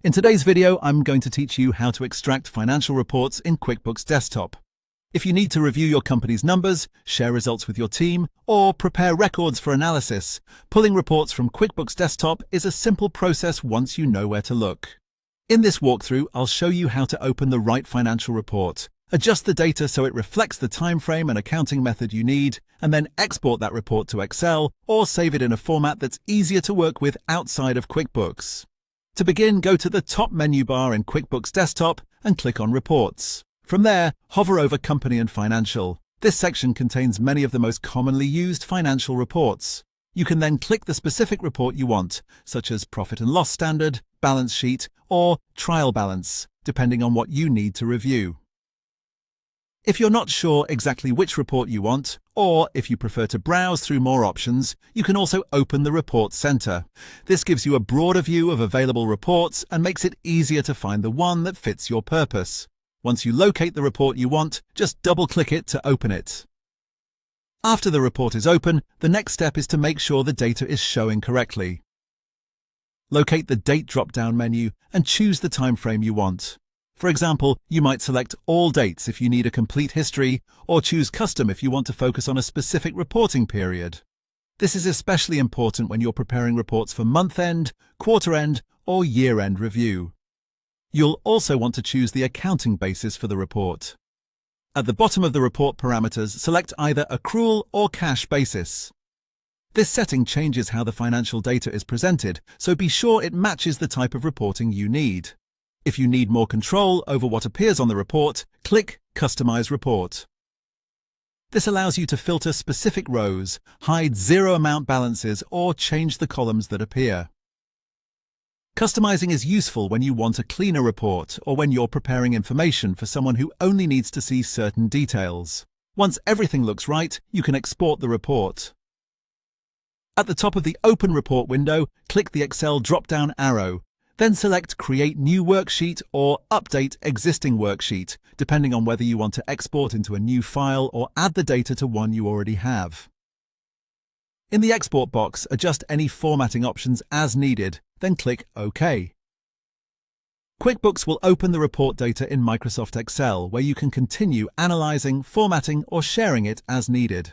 In today's video, I'm going to teach you how to extract financial reports in QuickBooks Desktop. If you need to review your company's numbers, share results with your team, or prepare records for analysis, pulling reports from QuickBooks Desktop is a simple process once you know where to look. In this walkthrough, I'll show you how to open the right financial report, adjust the data so it reflects the time frame and accounting method you need, and then export that report to Excel or save it in a format that's easier to work with outside of QuickBooks. To begin, go to the top menu bar in QuickBooks Desktop and click on Reports. From there, hover over Company and Financial. This section contains many of the most commonly used financial reports. You can then click the specific report you want, such as Profit and Loss Standard, Balance Sheet, or Trial Balance, depending on what you need to review. If you're not sure exactly which report you want, or if you prefer to browse through more options, you can also open the Report Center. This gives you a broader view of available reports and makes it easier to find the one that fits your purpose. Once you locate the report you want, just double-click it to open it. After the report is open, the next step is to make sure the data is showing correctly. Locate the Date drop-down menu and choose the time frame you want. For example, you might select All Dates if you need a complete history, or choose Custom if you want to focus on a specific reporting period. This is especially important when you're preparing reports for month-end, quarter-end, or year-end review. You'll also want to choose the accounting basis for the report. At the bottom of the report parameters, select either accrual or cash basis. This setting changes how the financial data is presented, so be sure it matches the type of reporting you need. If you need more control over what appears on the report, click Customize Report. This allows you to filter specific rows, hide zero-amount balances, or change the columns that appear. Customizing is useful when you want a cleaner report or when you're preparing information for someone who only needs to see certain details. Once everything looks right, you can export the report. At the top of the Open Report window, click the Excel drop-down arrow. Then select Create New Worksheet or Update Existing Worksheet, depending on whether you want to export into a new file or add the data to one you already have. In the Export box, adjust any formatting options as needed, then click OK. QuickBooks will open the report data in Microsoft Excel, where you can continue analyzing, formatting, or sharing it as needed.